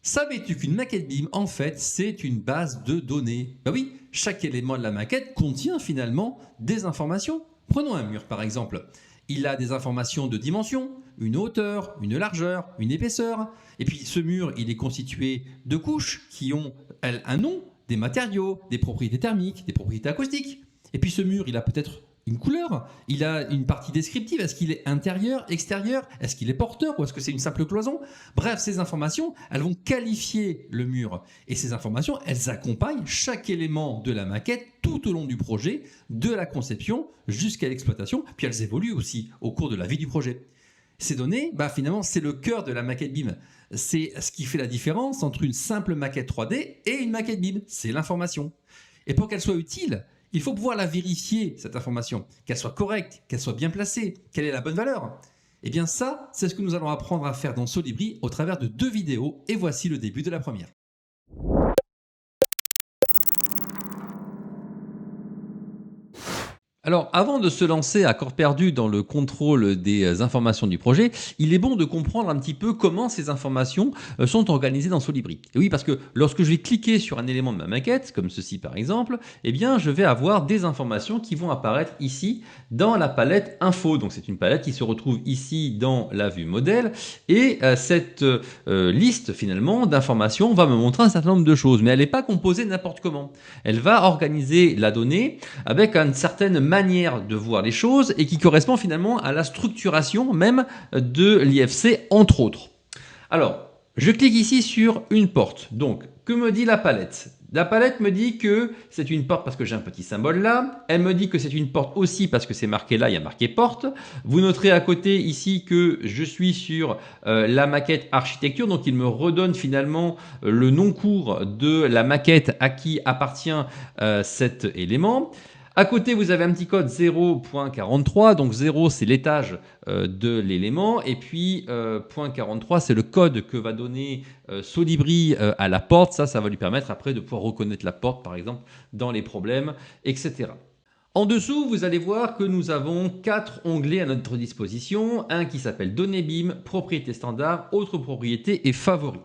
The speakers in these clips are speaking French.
Savais-tu qu'une maquette BIM, en fait, c'est une base de données? Ben oui, chaque élément de la maquette contient finalement des informations. Prenons un mur par exemple. Il a des informations de dimension, une hauteur, une largeur, une épaisseur. Et puis ce mur, il est constitué de couches qui ont, elles, un nom, des matériaux, des propriétés thermiques, des propriétés acoustiques. Et puis ce mur, il a peut-être une couleur, il a une partie descriptive, est-ce qu'il est intérieur, extérieur, est-ce qu'il est porteur ou est-ce que c'est une simple cloison? Bref, ces informations, elles vont qualifier le mur. Et ces informations, elles accompagnent chaque élément de la maquette tout au long du projet, de la conception jusqu'à l'exploitation, puis elles évoluent aussi au cours de la vie du projet. Ces données, finalement, c'est le cœur de la maquette BIM. C'est ce qui fait la différence entre une simple maquette 3D et une maquette BIM, c'est l'information. Et pour qu'elle soit utile, il faut pouvoir la vérifier, cette information, qu'elle soit correcte, qu'elle soit bien placée, quelle est la bonne valeur. Eh bien ça, c'est ce que nous allons apprendre à faire dans Solibri au travers de 2 vidéos, et voici le début de la première. Alors, avant de se lancer à corps perdu dans le contrôle des informations du projet, il est bon de comprendre un petit peu comment ces informations sont organisées dans Solibri. Et oui, parce que lorsque je vais cliquer sur un élément de ma maquette, comme ceci par exemple, eh bien, je vais avoir des informations qui vont apparaître ici dans la palette Info. Donc, c'est une palette qui se retrouve ici dans la vue modèle. Et cette liste, finalement, d'informations va me montrer un certain nombre de choses. Mais elle n'est pas composée n'importe comment. Elle va organiser la donnée avec une certaine manière de voir les choses et qui correspond finalement à la structuration même de l'IFC, entre autres. Alors, je clique ici sur une porte. Donc, que me dit la palette? La palette me dit que c'est une porte parce que j'ai un petit symbole là. Elle me dit que c'est une porte aussi parce que c'est marqué là, il y a marqué porte. Vous noterez à côté ici que je suis sur la maquette architecture. Donc, il me redonne finalement le nom court de la maquette à qui appartient cet élément. À côté, vous avez un petit code 0.43, donc 0 c'est l'étage de l'élément, et puis .43 c'est le code que va donner Solibri à la porte. Ça va lui permettre après de pouvoir reconnaître la porte par exemple dans les problèmes, etc. En dessous, vous allez voir que nous avons 4 onglets à notre disposition, un qui s'appelle Données BIM, Propriétés standards, Autres propriétés et Favoris.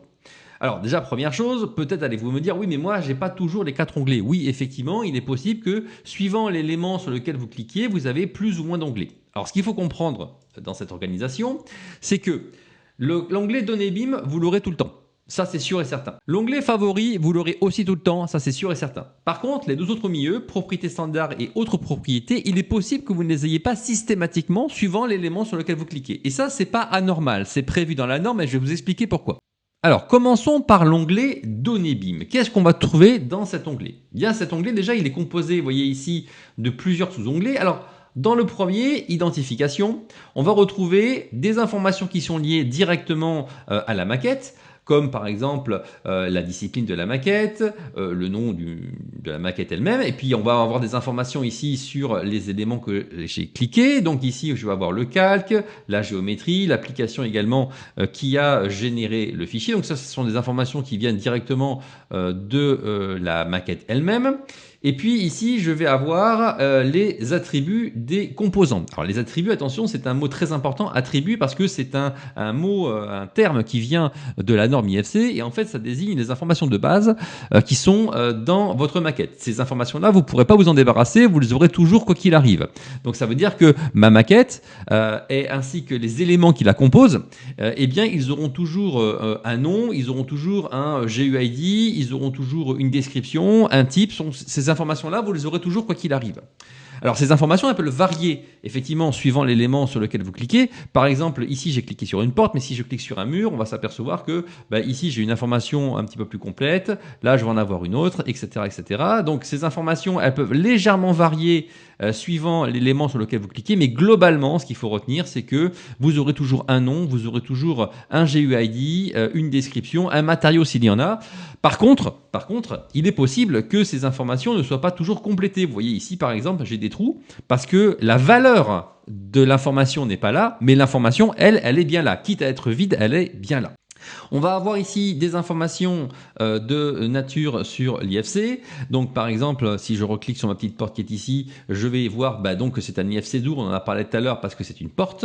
Alors déjà, première chose, peut-être allez-vous me dire, oui mais moi j'ai pas toujours les 4 onglets. Oui, effectivement, il est possible que suivant l'élément sur lequel vous cliquez, vous avez plus ou moins d'onglets. Alors ce qu'il faut comprendre dans cette organisation, c'est que l'onglet Données BIM, vous l'aurez tout le temps. Ça, c'est sûr et certain. L'onglet Favoris, vous l'aurez aussi tout le temps, ça c'est sûr et certain. Par contre, les 2 autres milieux, propriétés standards et autres propriétés, il est possible que vous ne les ayez pas systématiquement suivant l'élément sur lequel vous cliquez. Et ça, c'est pas anormal, c'est prévu dans la norme et je vais vous expliquer pourquoi. Alors, commençons par l'onglet Données BIM. Qu'est-ce qu'on va trouver dans cet onglet? Bien, cet onglet, déjà, il est composé, vous voyez ici, de plusieurs sous-onglets. Alors, dans le premier, identification, on va retrouver des informations qui sont liées directement à la maquette, comme par exemple la discipline de la maquette, le nom de la maquette elle-même, et puis on va avoir des informations ici sur les éléments que j'ai cliqués. Donc ici, je vais avoir le calque, la géométrie, l'application également qui a généré le fichier. Donc ça, ce sont des informations qui viennent directement de la maquette elle-même. Et puis ici, je vais avoir les attributs des composants. Alors les attributs, attention, c'est un mot très important, attribut, parce que c'est un mot, un terme qui vient de la norme IFC, et en fait, ça désigne les informations de base qui sont dans votre maquette. Ces informations-là, vous ne pourrez pas vous en débarrasser, vous les aurez toujours quoi qu'il arrive. Donc ça veut dire que ma maquette, ainsi que les éléments qui la composent, eh bien, ils auront toujours un nom, ils auront toujours un GUID, ils auront toujours une description, un type. Ces informations-là, vous les aurez toujours quoi qu'il arrive. Alors, ces informations, elles peuvent varier, effectivement, suivant l'élément sur lequel vous cliquez. Par exemple, ici, j'ai cliqué sur une porte, mais si je clique sur un mur, on va s'apercevoir que ici, j'ai une information un petit peu plus complète. Là, je vais en avoir une autre, etc., etc. Donc, ces informations, elles peuvent légèrement varier suivant l'élément sur lequel vous cliquez, mais globalement, ce qu'il faut retenir, c'est que vous aurez toujours un nom, vous aurez toujours un GUID, une description, un matériau s'il y en a. Par contre, il est possible que ces informations ne soient pas toujours complétées. Vous voyez ici, par exemple, j'ai des trous parce que la valeur de l'information n'est pas là, mais l'information, elle est bien là. Quitte à être vide, elle est bien là. On va avoir ici des informations de nature sur l'IFC. Donc par exemple, si je reclique sur ma petite porte qui est ici, je vais voir donc que c'est un IFC Dour, on en a parlé tout à l'heure parce que c'est une porte.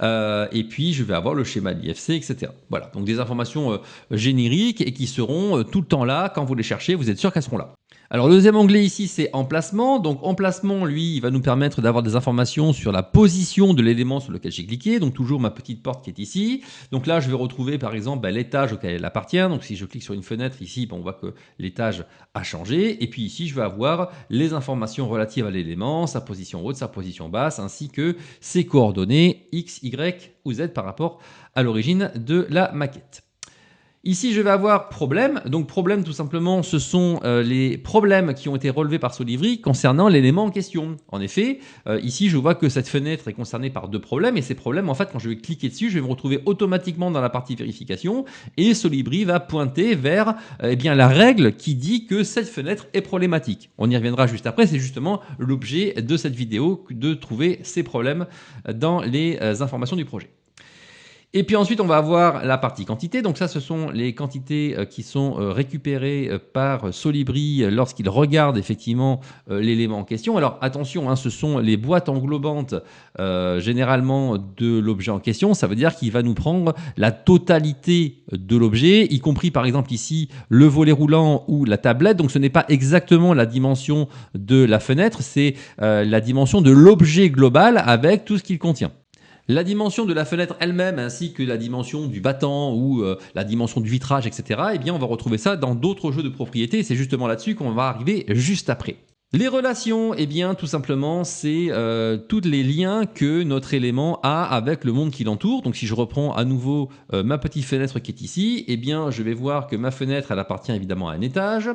Et puis je vais avoir le schéma de l'IFC, etc. Voilà, donc des informations génériques et qui seront tout le temps là. Quand vous les cherchez, vous êtes sûr qu'elles seront là. Alors le deuxième onglet ici, c'est emplacement. Donc emplacement, lui, il va nous permettre d'avoir des informations sur la position de l'élément sur lequel j'ai cliqué. Donc toujours ma petite porte qui est ici. Donc là, je vais retrouver par exemple l'étage auquel elle appartient. Donc si je clique sur une fenêtre ici, on voit que l'étage a changé. Et puis ici, je vais avoir les informations relatives à l'élément, sa position haute, sa position basse, ainsi que ses coordonnées X, Y ou Z par rapport à l'origine de la maquette. Ici, je vais avoir problème. Donc, problème, tout simplement, ce sont les problèmes qui ont été relevés par Solibri concernant l'élément en question. En effet, ici, je vois que cette fenêtre est concernée par deux problèmes. Et ces problèmes, en fait, quand je vais cliquer dessus, je vais me retrouver automatiquement dans la partie vérification. Et Solibri va pointer vers la règle qui dit que cette fenêtre est problématique. On y reviendra juste après. C'est justement l'objet de cette vidéo, de trouver ces problèmes dans les informations du projet. Et puis ensuite, on va avoir la partie quantité. Donc ça, ce sont les quantités qui sont récupérées par Solibri lorsqu'il regarde effectivement l'élément en question. Alors attention, ce sont les boîtes englobantes généralement de l'objet en question. Ça veut dire qu'il va nous prendre la totalité de l'objet, y compris par exemple ici le volet roulant ou la tablette. Donc ce n'est pas exactement la dimension de la fenêtre, c'est la dimension de l'objet global avec tout ce qu'il contient. La dimension de la fenêtre elle-même ainsi que la dimension du battant ou la dimension du vitrage, etc., on va retrouver ça dans d'autres jeux de propriété. C'est justement là-dessus qu'on va arriver juste après. Les relations, tout simplement, c'est tous les liens que notre élément a avec le monde qui l'entoure. Donc si je reprends à nouveau ma petite fenêtre qui est ici, je vais voir que ma fenêtre, elle appartient évidemment à un étage.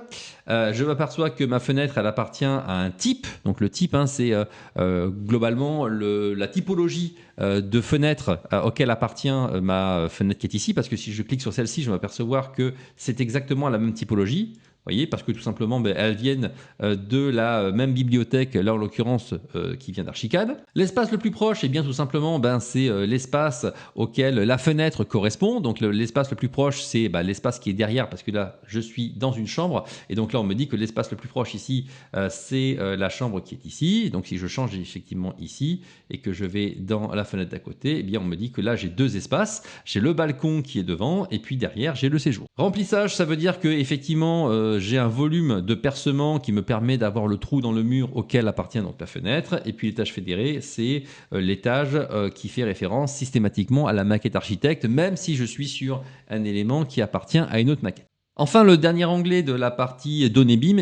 Je m'aperçois que ma fenêtre, elle appartient à un type. Donc le type, c'est globalement la typologie de fenêtre auquel appartient ma fenêtre qui est ici. Parce que si je clique sur celle-ci, je vais m'apercevoir que c'est exactement la même typologie. Vous voyez, parce que tout simplement, elles viennent de la même bibliothèque, là en l'occurrence, qui vient d'Archicad. L'espace le plus proche, tout simplement, c'est l'espace auquel la fenêtre correspond. Donc l'espace le plus proche, c'est l'espace qui est derrière, parce que là, je suis dans une chambre. Et donc là, on me dit que l'espace le plus proche ici, c'est la chambre qui est ici. Donc si je change effectivement ici et que je vais dans la fenêtre d'à côté, on me dit que là, j'ai deux espaces. J'ai le balcon qui est devant et puis derrière, j'ai le séjour. Remplissage, ça veut dire que effectivement, j'ai un volume de percement qui me permet d'avoir le trou dans le mur auquel appartient donc la fenêtre. Et puis l'étage fédéré, c'est l'étage qui fait référence systématiquement à la maquette architecte, même si je suis sur un élément qui appartient à une autre maquette. Enfin, le dernier onglet de la partie données BIM,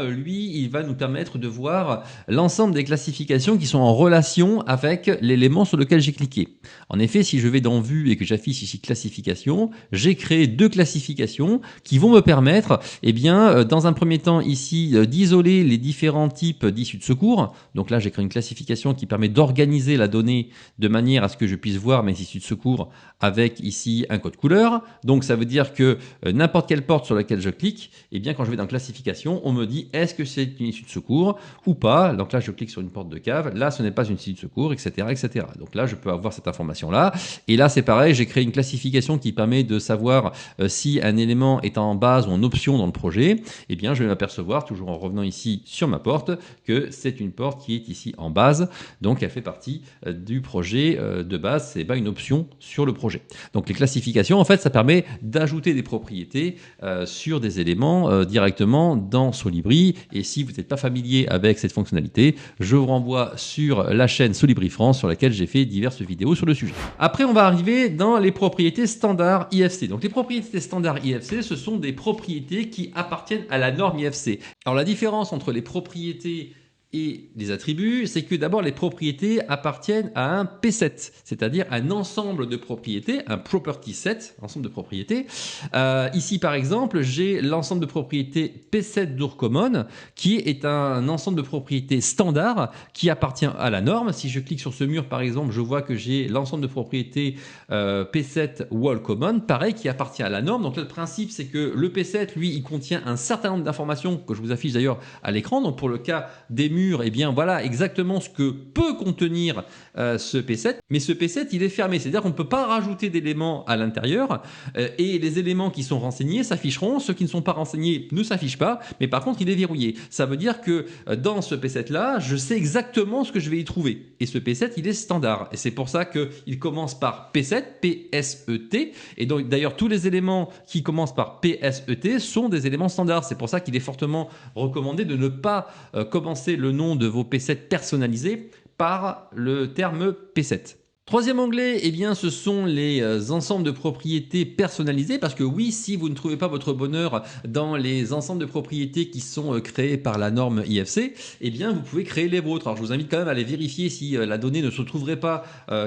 lui, il va nous permettre de voir l'ensemble des classifications qui sont en relation avec l'élément sur lequel j'ai cliqué. En effet, si je vais dans Vue et que j'affiche ici classification, j'ai créé deux classifications qui vont me permettre, dans un premier temps ici, d'isoler les différents types d'issues de secours. Donc là, j'ai créé une classification qui permet d'organiser la donnée de manière à ce que je puisse voir mes issues de secours avec ici un code couleur. Donc ça veut dire que n'importe quelle porte sur laquelle je clique, quand je vais dans classification, on me dit est-ce que c'est une issue de secours ou pas. Donc là, je clique sur une porte de cave. Là, ce n'est pas une issue de secours, etc., etc. Donc là, je peux avoir cette information-là. Et là, c'est pareil, j'ai créé une classification qui permet de savoir si un élément est en base ou en option dans le projet. Je vais m'apercevoir, toujours en revenant ici sur ma porte, que c'est une porte qui est ici en base. Donc, elle fait partie du projet de base. C'est pas une option sur le projet. Donc, les classifications, en fait, ça permet d'ajouter des propriétés sur des éléments directement dans Solibri. Et si vous n'êtes pas familier avec cette fonctionnalité, je vous renvoie sur la chaîne Solibri France sur laquelle j'ai fait diverses vidéos sur le sujet. Après, on va arriver dans les propriétés standards IFC. Donc les propriétés standards IFC, ce sont des propriétés qui appartiennent à la norme IFC. Alors la différence entre les propriétés et les attributs, c'est que d'abord les propriétés appartiennent à un P7, c'est-à-dire un ensemble de propriétés, un property set, ensemble de propriétés. Ici par exemple, j'ai l'ensemble de propriétés P7 d'Ourcommon, qui est un ensemble de propriétés standard qui appartient à la norme. Si je clique sur ce mur par exemple, je vois que j'ai l'ensemble de propriétés P7 Wall Common, pareil, qui appartient à la norme. Donc là, le principe, c'est que le P7, lui, il contient un certain nombre d'informations que je vous affiche d'ailleurs à l'écran. Donc pour le cas des murs, mur, eh bien voilà exactement ce que peut contenir ce P7. Mais ce P7, il est fermé, c'est-à-dire qu'on ne peut pas rajouter d'éléments à l'intérieur et les éléments qui sont renseignés s'afficheront, ceux qui ne sont pas renseignés ne s'affichent pas, mais par contre il est verrouillé. Ça veut dire que dans ce P7-là, je sais exactement ce que je vais y trouver. Et ce P7, il est standard. Et c'est pour ça qu'il commence par P7, P-S-E-T. Et donc d'ailleurs, tous les éléments qui commencent par P-S-E-T sont des éléments standards. C'est pour ça qu'il est fortement recommandé de ne pas commencer le nom de vos P7 personnalisés par le terme P7. Troisième onglet, eh bien, ce sont les ensembles de propriétés personnalisés, parce que oui, si vous ne trouvez pas votre bonheur dans les ensembles de propriétés qui sont créés par la norme IFC, eh bien, vous pouvez créer les vôtres. Alors, je vous invite quand même à aller vérifier si la donnée ne se trouverait pas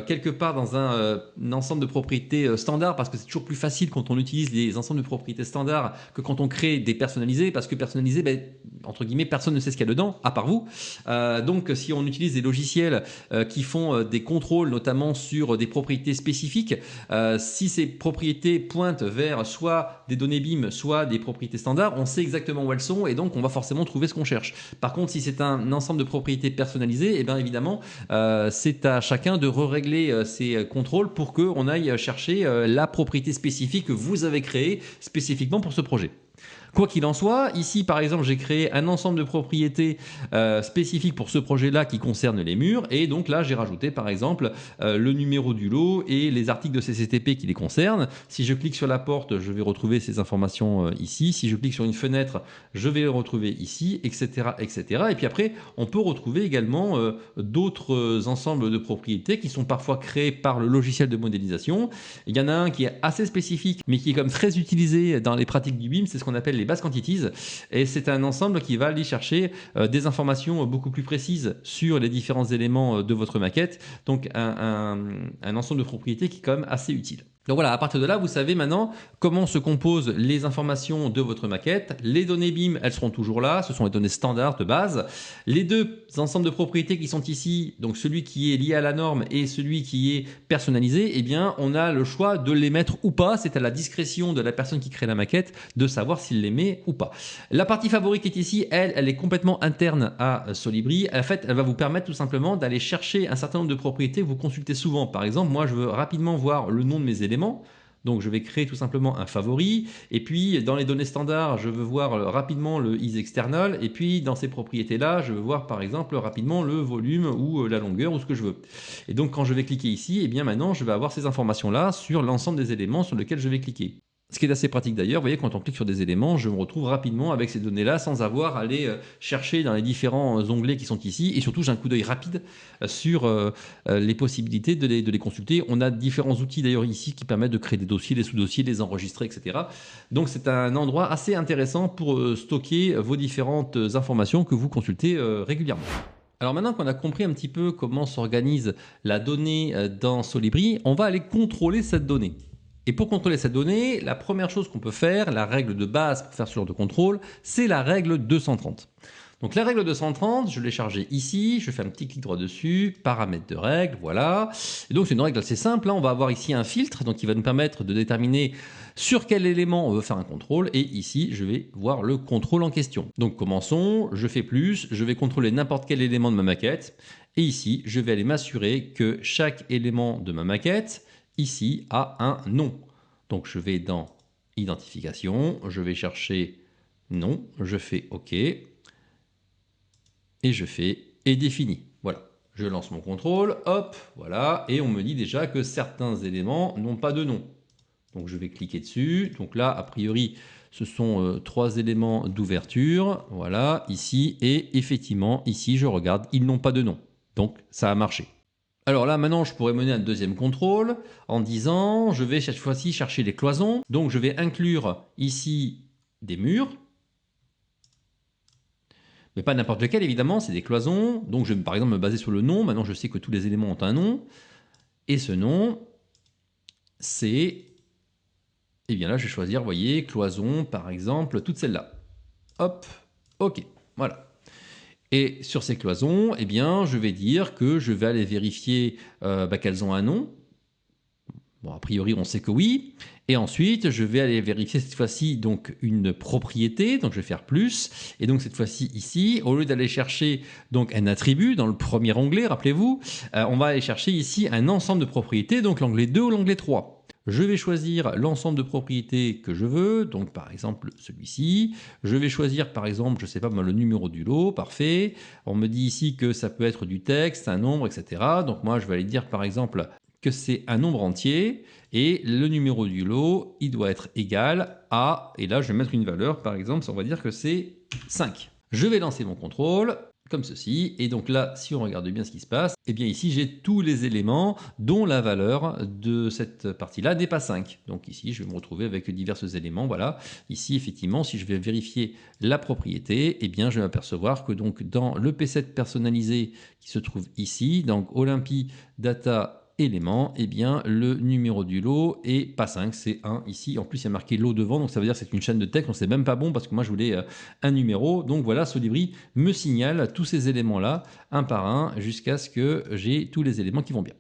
quelque part dans un ensemble de propriétés standard, parce que c'est toujours plus facile quand on utilise les ensembles de propriétés standards que quand on crée des personnalisés, parce que personnalisés, ben, entre guillemets, personne ne sait ce qu'il y a dedans, à part vous. Donc, si on utilise des logiciels qui font des contrôles, notamment sur des propriétés spécifiques, si ces propriétés pointent vers soit des données BIM, soit des propriétés standards, on sait exactement où elles sont et donc on va forcément trouver ce qu'on cherche. Par contre, si c'est un ensemble de propriétés personnalisées, eh bien évidemment, c'est à chacun de régler ces contrôles pour qu'on aille chercher la propriété spécifique que vous avez créée spécifiquement pour ce projet. Quoi qu'il en soit, ici par exemple j'ai créé un ensemble de propriétés spécifiques pour ce projet-là qui concerne les murs et donc là j'ai rajouté par exemple le numéro du lot et les articles de CCTP qui les concernent. Si je clique sur la porte, je vais retrouver ces informations ici. Si je clique sur une fenêtre, je vais les retrouver ici, etc., etc. Et puis après, on peut retrouver également d'autres ensembles de propriétés qui sont parfois créés par le logiciel de modélisation. Il y en a un qui est assez spécifique mais qui est comme très utilisé dans les pratiques du BIM, c'est ce qu'on appelle les base quantities, et c'est un ensemble qui va aller chercher des informations beaucoup plus précises sur les différents éléments de votre maquette, donc un ensemble de propriétés qui est quand même assez utile. Donc voilà, à partir de là, vous savez maintenant comment se composent les informations de votre maquette. Les données BIM, elles seront toujours là, ce sont les données standards de base. Les deux ensembles de propriétés qui sont ici, donc celui qui est lié à la norme et celui qui est personnalisé, eh bien, on a le choix de les mettre ou pas. C'est à la discrétion de la personne qui crée la maquette de savoir s'il les met ou pas. La partie favorite qui est ici, elle est complètement interne à Solibri. En fait, elle va vous permettre tout simplement d'aller chercher un certain nombre de propriétés que vous consultez souvent. Par exemple, moi, je veux rapidement voir le nom de mes éléments. Donc je vais créer tout simplement un favori et puis dans les données standards je veux voir rapidement le isExternal et puis dans ces propriétés là je veux voir par exemple rapidement le volume ou la longueur ou ce que je veux. Et donc quand je vais cliquer ici, et bien maintenant je vais avoir ces informations là sur l'ensemble des éléments sur lesquels je vais cliquer. Ce qui est assez pratique d'ailleurs, vous voyez, quand on clique sur des éléments, je me retrouve rapidement avec ces données-là sans avoir à aller chercher dans les différents onglets qui sont ici. Et surtout, j'ai un coup d'œil rapide sur les possibilités de les consulter. On a différents outils d'ailleurs ici qui permettent de créer des dossiers, des sous-dossiers, les enregistrer, etc. Donc c'est un endroit assez intéressant pour stocker vos différentes informations que vous consultez régulièrement. Alors maintenant qu'on a compris un petit peu comment s'organise la donnée dans Solibri, on va aller contrôler cette donnée. Et pour contrôler cette donnée, la première chose qu'on peut faire, la règle de base pour faire ce genre de contrôle, c'est la règle 230. Donc la règle 230, je l'ai chargée ici, je fais un petit clic droit dessus, paramètres de règle, voilà. Et donc c'est une règle assez simple, hein. On va avoir ici un filtre donc qui va nous permettre de déterminer sur quel élément on veut faire un contrôle et ici je vais voir le contrôle en question. Donc commençons, je fais plus, je vais contrôler n'importe quel élément de ma maquette et ici je vais aller m'assurer que chaque élément de ma maquette ici a un nom. Donc je vais dans identification, je vais chercher nom, je fais OK et je fais et défini. Voilà, je lance mon contrôle, hop, voilà, et on me dit déjà que certains éléments n'ont pas de nom. Donc je vais cliquer dessus. Donc là, a priori, ce sont 3 éléments d'ouverture, voilà, ici, et effectivement, ici, je regarde, ils n'ont pas de nom. Donc ça a marché. Alors là, maintenant, je pourrais mener un deuxième contrôle en disant, je vais cette fois-ci chercher les cloisons. Donc, je vais inclure ici des murs. Mais pas n'importe lequel, évidemment, c'est des cloisons. Donc, je vais par exemple me baser sur le nom. Maintenant, je sais que tous les éléments ont un nom. Et ce nom, c'est... Eh bien là, je vais choisir, vous voyez, cloison, par exemple, toutes celles-là. Hop, OK, voilà. Et sur ces cloisons, eh bien, je vais dire que je vais aller vérifier qu'elles ont un nom. Bon, a priori, on sait que oui. Et ensuite, je vais aller vérifier cette fois-ci donc une propriété. Donc, je vais faire plus. Et donc, cette fois-ci, ici, au lieu d'aller chercher donc un attribut dans le premier onglet, rappelez-vous, on va aller chercher ici un ensemble de propriétés, donc l'onglet 2 ou l'onglet 3. Je vais choisir l'ensemble de propriétés que je veux, donc par exemple celui-ci. Je vais choisir par exemple, je ne sais pas, le numéro du lot, parfait. On me dit ici que ça peut être du texte, un nombre, etc. Donc moi, je vais aller dire par exemple que c'est un nombre entier et le numéro du lot, il doit être égal à, et là je vais mettre une valeur, par exemple, on va dire que c'est 5. Je vais lancer mon contrôle, comme ceci, et donc là, si on regarde bien ce qui se passe, eh bien ici j'ai tous les éléments dont la valeur de cette partie-là n'est pas 5. Donc ici, je vais me retrouver avec divers éléments, voilà. Ici, effectivement, si je vais vérifier la propriété, eh bien je vais m'apercevoir que donc dans le P7 personnalisé qui se trouve ici, donc Olympie Data élément, eh bien le numéro du lot est pas 5, c'est 1 ici. En plus, il y a marqué lot devant, donc ça veut dire que c'est une chaîne de texte. Donc c'est même pas bon parce que moi je voulais un numéro. Donc voilà, Solibri me signale tous ces éléments-là, un par un, jusqu'à ce que j'ai tous les éléments qui vont bien.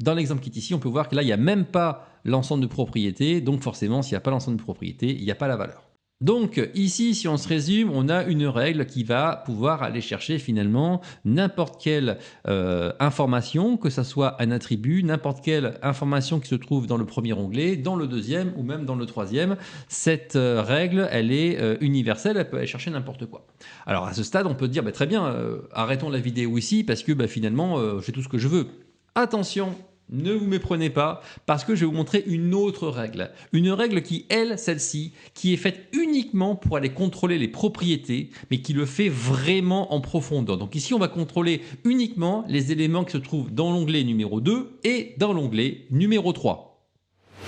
Dans l'exemple qui est ici, on peut voir que là, il n'y a même pas l'ensemble de propriétés. Donc forcément, s'il n'y a pas l'ensemble de propriétés, il n'y a pas la valeur. Donc ici, si on se résume, on a une règle qui va pouvoir aller chercher finalement n'importe quelle information, que ce soit un attribut, n'importe quelle information qui se trouve dans le premier onglet, dans le deuxième ou même dans le troisième. Cette règle, elle est universelle, elle peut aller chercher n'importe quoi. Alors à ce stade, on peut dire très bien, arrêtons la vidéo ici parce que finalement, j'ai tout ce que je veux. Attention! Ne vous méprenez pas, parce que je vais vous montrer une autre règle. Une règle qui, elle, celle-ci, qui est faite uniquement pour aller contrôler les propriétés, mais qui le fait vraiment en profondeur. Donc ici, on va contrôler uniquement les éléments qui se trouvent dans l'onglet numéro 2 et dans l'onglet numéro 3.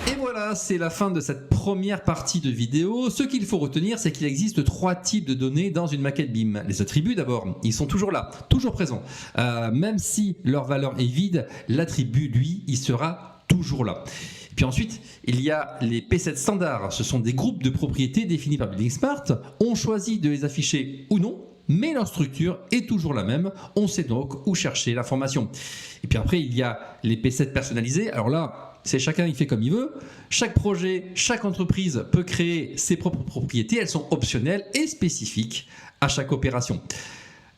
Et voilà, c'est la fin de cette première partie de vidéo. Ce qu'il faut retenir, c'est qu'il existe 3 types de données dans une maquette BIM. Les attributs d'abord, ils sont toujours là, toujours présents. Même si leur valeur est vide, l'attribut, lui, il sera toujours là. Puis ensuite, il y a les P7 standards. Ce sont des groupes de propriétés définis par Building Smart. On choisit de les afficher ou non, mais leur structure est toujours la même. On sait donc où chercher l'information. Et puis après, il y a les P7 personnalisés. Alors là, c'est chacun il fait comme il veut. Chaque projet, chaque entreprise peut créer ses propres propriétés. Elles sont optionnelles et spécifiques à chaque opération.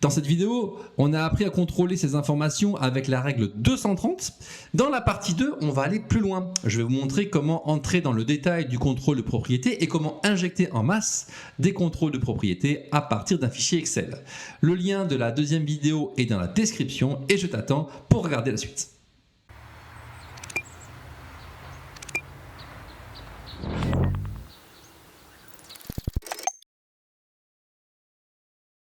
Dans cette vidéo, on a appris à contrôler ces informations avec la règle 230. Dans la partie 2, on va aller plus loin. Je vais vous montrer comment entrer dans le détail du contrôle de propriété et comment injecter en masse des contrôles de propriété à partir d'un fichier Excel. Le lien de la deuxième vidéo est dans la description et je t'attends pour regarder la suite.